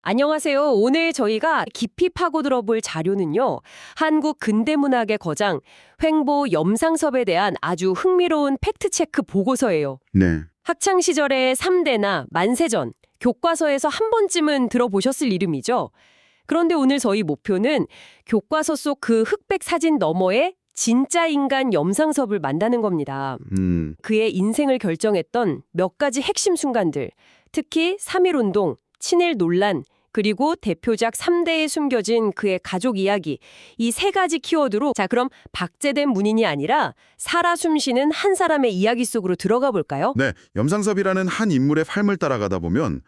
안녕하세요. 오늘 저희가 깊이 파고들어 볼 자료는요. 한국 근대문학의 거장 횡보 염상섭에 대한 아주 흥미로운 팩트체크 보고서예요. 네. 학창시절의 3대나 만세전, 교과서에서 한 번쯤은 들어보셨을 이름이죠. 그런데 오늘 저희 목표는 교과서 속 그 흑백 사진 너머에 진짜 인간 염상섭을 만나는 겁니다. 그의 인생을 결정했던 몇 가지 핵심 순간들, 특히 3.1운동, 친일 논란, 그리고 대표작 3대에 숨겨진 그의 가족 이야기, 이 세 가지 키워드로 그럼 박제된 문인이 아니라 살아 숨쉬는 한 사람의 이야기 속으로 들어가 볼까요? 네, 염상섭이라는 한 인물의 삶을 따라가다 보면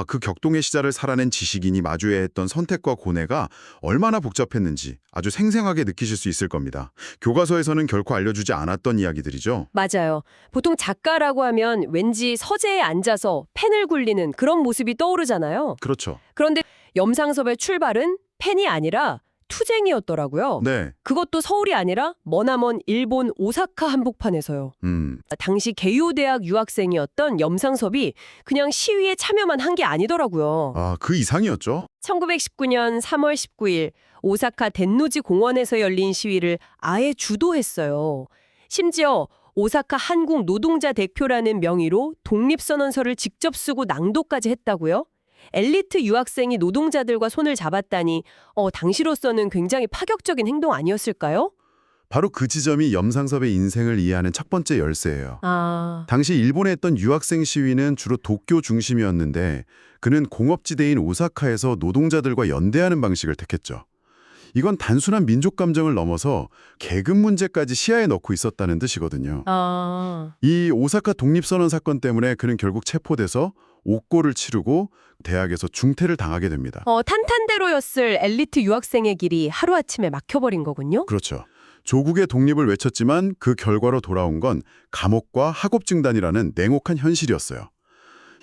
그 격동의 시절을 살아낸 지식인이 마주해야 했던 선택과 고뇌가 얼마나 복잡했는지 아주 생생하게 느끼실 수 있을 겁니다. 교과서에서는 결코 알려주지 않았던 이야기들이죠. 맞아요. 보통 작가라고 하면 왠지 서재에 앉아서 펜을 굴리는 그런 모습이 떠오르잖아요. 그렇죠. 그런데 염상섭의 출발은 펜이 아니라 투쟁이었더라고요. 네. 그것도 서울이 아니라 머나먼 일본 오사카 한복판에서요. 당시 개요대학 유학생이었던 염상섭이 그냥 시위에 참여만 한 게 아니더라고요. 그 이상이었죠? 1919년 3월 19일 오사카 덴노지 공원에서 열린 시위를 아예 주도했어요. 심지어 오사카 한국 노동자 대표라는 명의로 독립선언서를 직접 쓰고 낭독까지 했다고요? 엘리트 유학생이 노동자들과 손을 잡았다니 당시로서는 굉장히 파격적인 행동 아니었을까요? 바로 그 지점이 염상섭의 인생을 이해하는 첫 번째 열쇠예요. 당시 일본에 했던 유학생 시위는 주로 도쿄 중심이었는데 그는 공업지대인 오사카에서 노동자들과 연대하는 방식을 택했죠. 이건 단순한 민족 감정을 넘어서 계급 문제까지 시야에 넣고 있었다는 뜻이거든요. 이 오사카 독립선언 사건 때문에 그는 결국 체포돼서 옥고를 치르고 대학에서 중퇴를 당하게 됩니다. 탄탄대로였을 엘리트 유학생의 길이 하루아침에 막혀버린 거군요? 그렇죠. 조국의 독립을 외쳤지만 그 결과로 돌아온 건 감옥과 학업증단이라는 냉혹한 현실이었어요.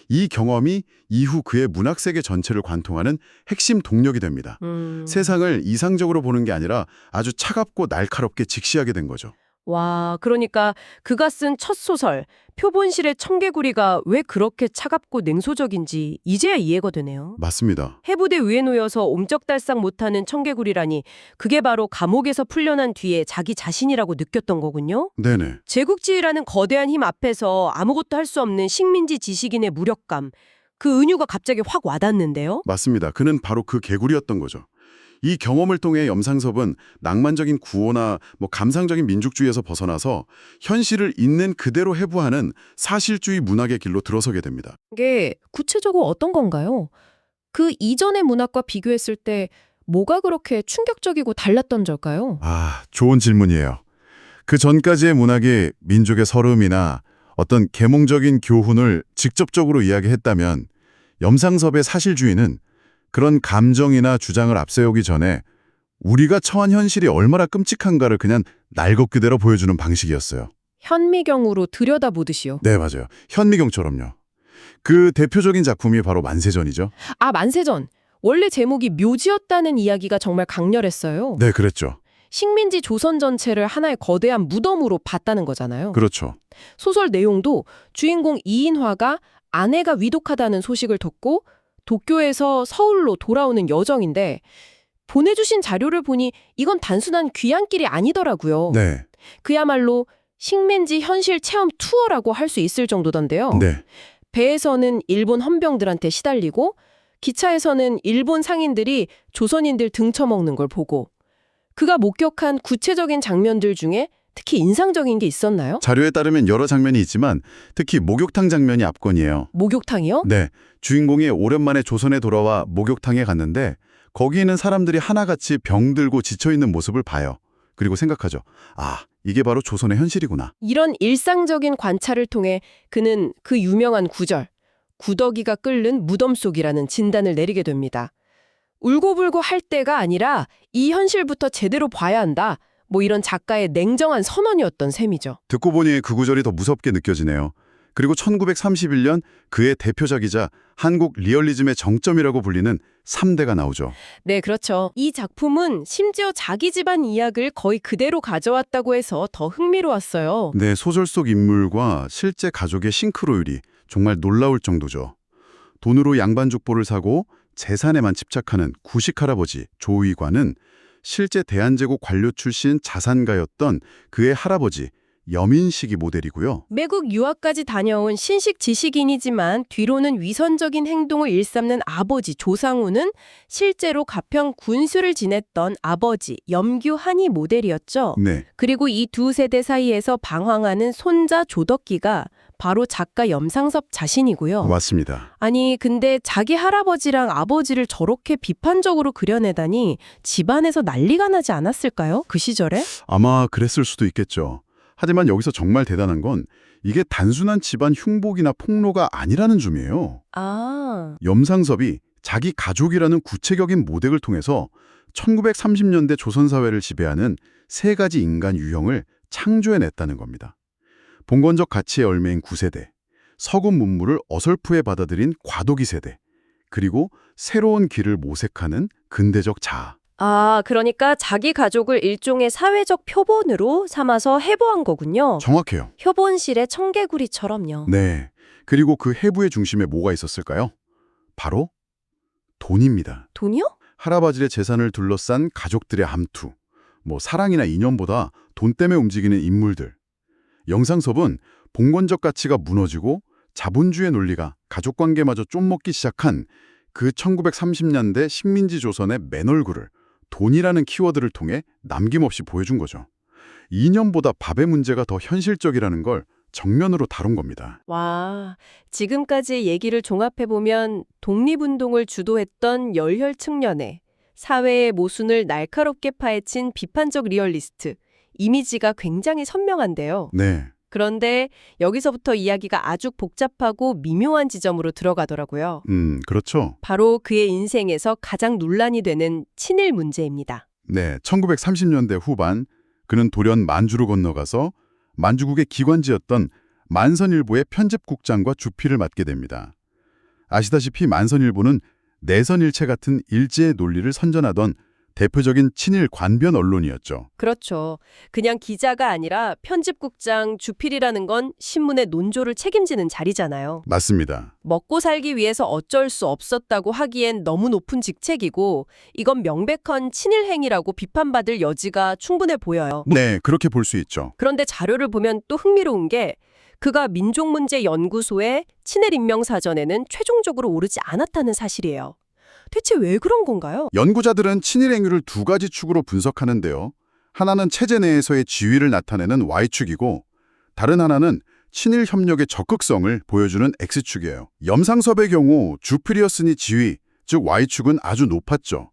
이 경험이 이후 그의 문학세계 전체를 관통하는 핵심 동력이 됩니다. 세상을 이상적으로 보는 게 아니라 아주 차갑고 날카롭게 직시하게 된 거죠. 와, 그러니까 그가 쓴 첫 소설 표본실의 청개구리가 왜 그렇게 차갑고 냉소적인지 이제야 이해가 되네요. 맞습니다. 해부대 위에 놓여서 옴짝달싹 못하는 청개구리라니 그게 바로 감옥에서 풀려난 뒤에 자기 자신이라고 느꼈던 거군요. 네네. 제국주의라는 거대한 힘 앞에서 아무것도 할 수 없는 식민지 지식인의 무력감, 그 은유가 갑자기 확 와닿는데요. 맞습니다. 그는 바로 그 개구리였던 거죠. 이 경험을 통해 염상섭은 낭만적인 구호나 감상적인 민족주의에서 벗어나서 현실을 있는 그대로 해부하는 사실주의 문학의 길로 들어서게 됩니다. 이게 구체적으로 어떤 건가요? 그 이전의 문학과 비교했을 때 뭐가 그렇게 충격적이고 달랐던 걸까요? 좋은 질문이에요. 그 전까지의 문학이 민족의 서름이나 어떤 계몽적인 교훈을 직접적으로 이야기했다면 염상섭의 사실주의는 그런 감정이나 주장을 앞세우기 전에 우리가 처한 현실이 얼마나 끔찍한가를 그냥 날 것 그대로 보여주는 방식이었어요. 현미경으로 들여다보듯이요. 네, 맞아요. 현미경처럼요. 그 대표적인 작품이 바로 만세전이죠. 만세전. 원래 제목이 묘지였다는 이야기가 정말 강렬했어요. 네, 그랬죠. 식민지 조선 전체를 하나의 거대한 무덤으로 봤다는 거잖아요. 그렇죠. 소설 내용도 주인공 이인화가 아내가 위독하다는 소식을 듣고 도쿄에서 서울로 돌아오는 여정인데 보내주신 자료를 보니 이건 단순한 귀향길이 아니더라고요. 네. 그야말로 식민지 현실 체험 투어라고 할 수 있을 정도던데요. 네. 배에서는 일본 헌병들한테 시달리고 기차에서는 일본 상인들이 조선인들 등쳐먹는 걸 보고 그가 목격한 구체적인 장면들 중에 특히 인상적인 게 있었나요? 자료에 따르면 여러 장면이 있지만 특히 목욕탕 장면이 압권이에요. 목욕탕이요? 네. 주인공이 오랜만에 조선에 돌아와 목욕탕에 갔는데 거기 있는 사람들이 하나같이 병들고 지쳐있는 모습을 봐요. 그리고 생각하죠. 이게 바로 조선의 현실이구나. 이런 일상적인 관찰을 통해 그는 그 유명한 구절, 구더기가 끓는 무덤 속이라는 진단을 내리게 됩니다. 울고불고 할 때가 아니라 이 현실부터 제대로 봐야 한다. 이런 작가의 냉정한 선언이었던 셈이죠. 듣고 보니 그 구절이 더 무섭게 느껴지네요. 그리고 1931년 그의 대표작이자 한국 리얼리즘의 정점이라고 불리는 3대가 나오죠. 네, 그렇죠. 이 작품은 심지어 자기 집안 이야기를 거의 그대로 가져왔다고 해서 더 흥미로웠어요. 네, 소설 속 인물과 실제 가족의 싱크로율이 정말 놀라울 정도죠. 돈으로 양반족보를 사고 재산에만 집착하는 구식 할아버지 조의관은 실제 대한제국 관료 출신 자산가였던 그의 할아버지 여민식이 모델이고요. 외국 유학까지 다녀온 신식 지식인이지만 뒤로는 위선적인 행동을 일삼는 아버지 조상우는 실제로 가평 군수를 지냈던 아버지 염규한이 모델이었죠. 네, 그리고 이 두 세대 사이에서 방황하는 손자 조덕기가 바로 작가 염상섭 자신이고요. 맞습니다. 아니, 근데 자기 할아버지랑 아버지를 저렇게 비판적으로 그려내다니 집안에서 난리가 나지 않았을까요? 그 시절에? 아마 그랬을 수도 있겠죠. 하지만 여기서 정말 대단한 건 이게 단순한 집안 흉복이나 폭로가 아니라는 점이에요. 아, 염상섭이 자기 가족이라는 구체적인 모델을 통해서 1930년대 조선사회를 지배하는 세 가지 인간 유형을 창조해냈다는 겁니다. 봉건적 가치의 얼매인 9세대, 서구 문물을 어설프게 받아들인 과도기 세대, 그리고 새로운 길을 모색하는 근대적 자아. 아, 그러니까 자기 가족을 일종의 사회적 표본으로 삼아서 해부한 거군요. 정확해요. 표본실의 청개구리처럼요. 네. 그리고 그 해부의 중심에 뭐가 있었을까요? 바로 돈입니다. 돈이요? 할아버지의 재산을 둘러싼 가족들의 암투, 사랑이나 인연보다 돈 때문에 움직이는 인물들. 영상섭은 봉건적 가치가 무너지고 자본주의 논리가 가족관계마저 좀먹기 시작한 그 1930년대 식민지 조선의 맨 얼굴을 돈이라는 키워드를 통해 남김없이 보여준 거죠. 이념보다 밥의 문제가 더 현실적이라는 걸 정면으로 다룬 겁니다. 와, 지금까지 얘기를 종합해보면 독립운동을 주도했던 열혈 청년의 사회의 모순을 날카롭게 파헤친 비판적 리얼리스트, 이미지가 굉장히 선명한데요. 네, 그런데 여기서부터 이야기가 아주 복잡하고 미묘한 지점으로 들어가더라고요. 그렇죠. 바로 그의 인생에서 가장 논란이 되는 친일 문제입니다. 네, 1930년대 후반 그는 돌연 만주로 건너가서 만주국의 기관지였던 만선일보의 편집국장과 주필을 맡게 됩니다. 아시다시피 만선일보는 내선일체 같은 일제의 논리를 선전하던 대표적인 친일 관변 언론이었죠. 그렇죠. 그냥 기자가 아니라 편집국장 주필이라는 건 신문의 논조를 책임지는 자리잖아요. 맞습니다. 먹고 살기 위해서 어쩔 수 없었다고 하기엔 너무 높은 직책이고 이건 명백한 친일 행위라고 비판받을 여지가 충분해 보여요. 네, 그렇게 볼 수 있죠. 그런데 자료를 보면 또 흥미로운 게 그가 민족문제연구소의 친일인명사전에는 최종적으로 오르지 않았다는 사실이에요. 대체 왜 그런 건가요? 연구자들은 친일 행위를 두 가지 축으로 분석하는데요. 하나는 체제 내에서의 지위를 나타내는 Y축이고 다른 하나는 친일 협력의 적극성을 보여주는 X축이에요. 염상섭의 경우 주필이었으니 지위, 즉 Y축은 아주 높았죠.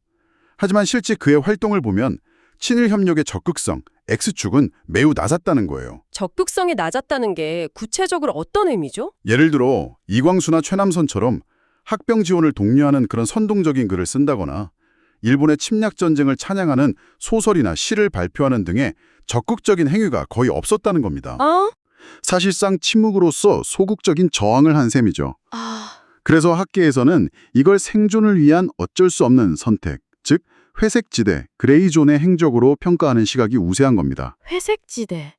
하지만 실제 그의 활동을 보면 친일 협력의 적극성, X축은 매우 낮았다는 거예요. 적극성이 낮았다는 게 구체적으로 어떤 의미죠? 예를 들어 이광수나 최남선처럼 학병 지원을 독려하는 그런 선동적인 글을 쓴다거나 일본의 침략 전쟁을 찬양하는 소설이나 시를 발표하는 등의 적극적인 행위가 거의 없었다는 겁니다. 사실상 침묵으로서 소극적인 저항을 한 셈이죠. 그래서 학계에서는 이걸 생존을 위한 어쩔 수 없는 선택, 즉 회색지대, 그레이존의 행적으로 평가하는 시각이 우세한 겁니다. 회색지대.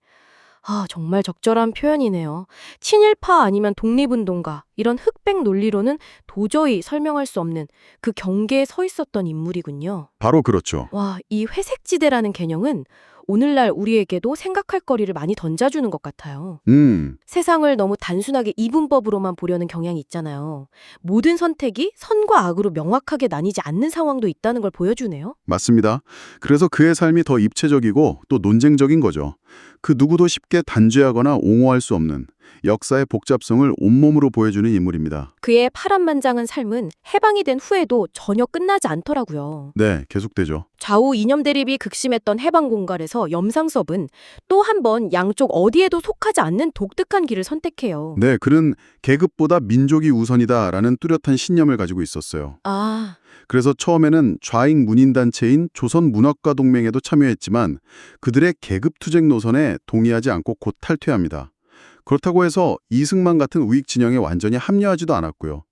아, 정말 적절한 표현이네요. 친일파 아니면 독립운동가, 이런 흑백 논리로는 도저히 설명할 수 없는 그 경계에 서 있었던 인물이군요. 바로 그렇죠. 와, 이 회색지대라는 개념은 오늘날 우리에게도 생각할 거리를 많이 던져주는 것 같아요. 세상을 너무 단순하게 이분법으로만 보려는 경향이 있잖아요. 모든 선택이 선과 악으로 명확하게 나뉘지 않는 상황도 있다는 걸 보여주네요. 맞습니다. 그래서 그의 삶이 더 입체적이고 또 논쟁적인 거죠. 그 누구도 쉽게 단죄하거나 옹호할 수 없는 역사의 복잡성을 온몸으로 보여주는 인물입니다. 그의 파란만장한 삶은 해방이 된 후에도 전혀 끝나지 않더라고요. 네, 계속되죠. 좌우 이념 대립이 극심했던 해방 공갈에서 염상섭은 또 한 번 양쪽 어디에도 속하지 않는 독특한 길을 선택해요. 네, 그는 계급보다 민족이 우선이다라는 뚜렷한 신념을 가지고 있었어요. 아, 그래서 처음에는 좌익 문인단체인 조선문학가동맹에도 참여했지만 그들의 계급투쟁 노선에 동의하지 않고 곧 탈퇴합니다. 그렇다고 해서 이승만 같은 우익 진영에 완전히 합류하지도 않았고요.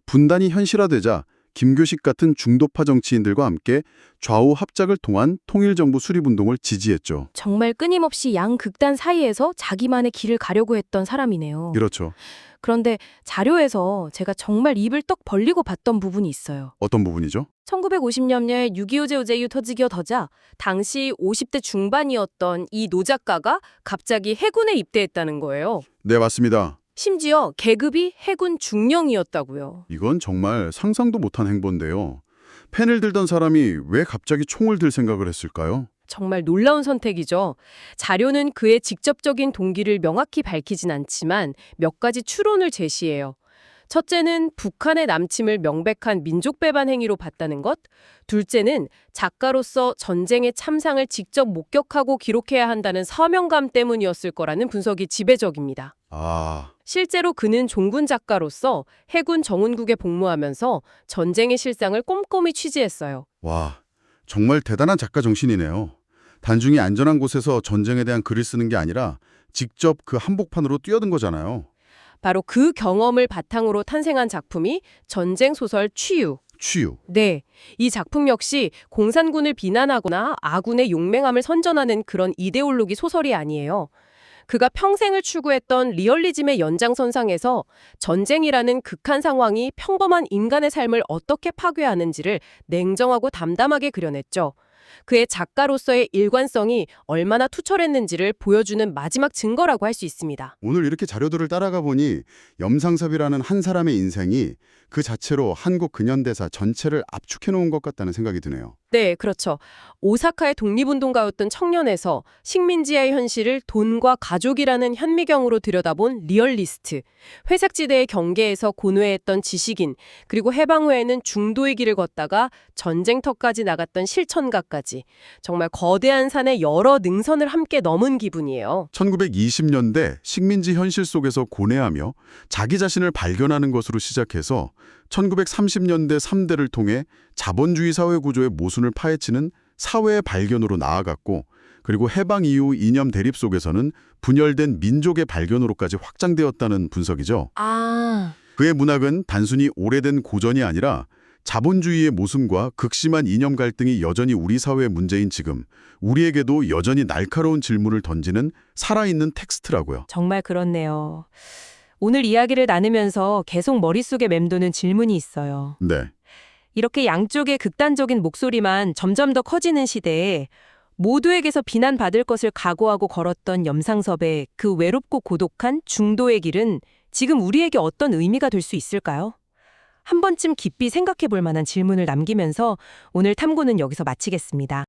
분단이 현실화되자 김교식 같은 중도파 정치인들과 함께 좌우 합작을 통한 통일정부 수립운동을 지지했죠. 정말 끊임없이 양극단 사이에서 자기만의 길을 가려고 했던 사람이네요. 그렇죠. 그런데 자료에서 제가 정말 입을 떡 벌리고 봤던 부분이 있어요. 어떤 부분이죠? 1950년에 6.25 제우제유 터지기어 더자 당시 50대 중반이었던 이 노 작가가 갑자기 해군에 입대했다는 거예요. 네, 맞습니다. 심지어 계급이 해군 중령이었다고요. 이건 정말 상상도 못한 행보인데요. 펜을 들던 사람이 왜 갑자기 총을 들 생각을 했을까요? 정말 놀라운 선택이죠. 자료는 그의 직접적인 동기를 명확히 밝히진 않지만 몇 가지 추론을 제시해요. 첫째는 북한의 남침을 명백한 민족 배반 행위로 봤다는 것. 둘째는 작가로서 전쟁의 참상을 직접 목격하고 기록해야 한다는 사명감 때문이었을 거라는 분석이 지배적입니다. 아, 실제로 그는 종군 작가로서 해군 정훈국에 복무하면서 전쟁의 실상을 꼼꼼히 취재했어요. 와, 정말 대단한 작가 정신이네요. 단순히 안전한 곳에서 전쟁에 대한 글을 쓰는 게 아니라 직접 그 한복판으로 뛰어든 거잖아요. 바로 그 경험을 바탕으로 탄생한 작품이 전쟁 소설 취유. 취유. 네, 이 작품 역시 공산군을 비난하거나 아군의 용맹함을 선전하는 그런 이데올로기 소설이 아니에요. 그가 평생을 추구했던 리얼리즘의 연장선상에서 전쟁이라는 극한 상황이 평범한 인간의 삶을 어떻게 파괴하는지를 냉정하고 담담하게 그려냈죠. 그의 작가로서의 일관성이 얼마나 투철했는지를 보여주는 마지막 증거라고 할 수 있습니다. 오늘 이렇게 자료들을 따라가 보니 염상섭이라는 한 사람의 인생이 그 자체로 한국 근현대사 전체를 압축해 놓은 것 같다는 생각이 드네요. 네, 그렇죠. 오사카의 독립운동가였던 청년에서 식민지의 현실을 돈과 가족이라는 현미경으로 들여다본 리얼리스트, 회색지대의 경계에서 고뇌했던 지식인, 그리고 해방 후에는 중도의 길을 걷다가 전쟁터까지 나갔던 실천가까지 정말 거대한 산의 여러 능선을 함께 넘은 기분이에요. 1920년대 식민지 현실 속에서 고뇌하며 자기 자신을 발견하는 것으로 시작해서 1930년대 3대를 통해 자본주의 사회 구조의 모순을 파헤치는 사회의 발견으로 나아갔고, 그리고 해방 이후 이념 대립 속에서는 분열된 민족의 발견으로까지 확장되었다는 분석이죠. 그의 문학은 단순히 오래된 고전이 아니라 자본주의의 모순과 극심한 이념 갈등이 여전히 우리 사회의 문제인 지금, 우리에게도 여전히 날카로운 질문을 던지는 살아있는 텍스트라고요. 정말 그렇네요. 오늘 이야기를 나누면서 계속 머릿속에 맴도는 질문이 있어요. 네. 이렇게 양쪽의 극단적인 목소리만 점점 더 커지는 시대에 모두에게서 비난받을 것을 각오하고 걸었던 염상섭의 그 외롭고 고독한 중도의 길은 지금 우리에게 어떤 의미가 될 수 있을까요? 한 번쯤 깊이 생각해 볼 만한 질문을 남기면서 오늘 탐구는 여기서 마치겠습니다.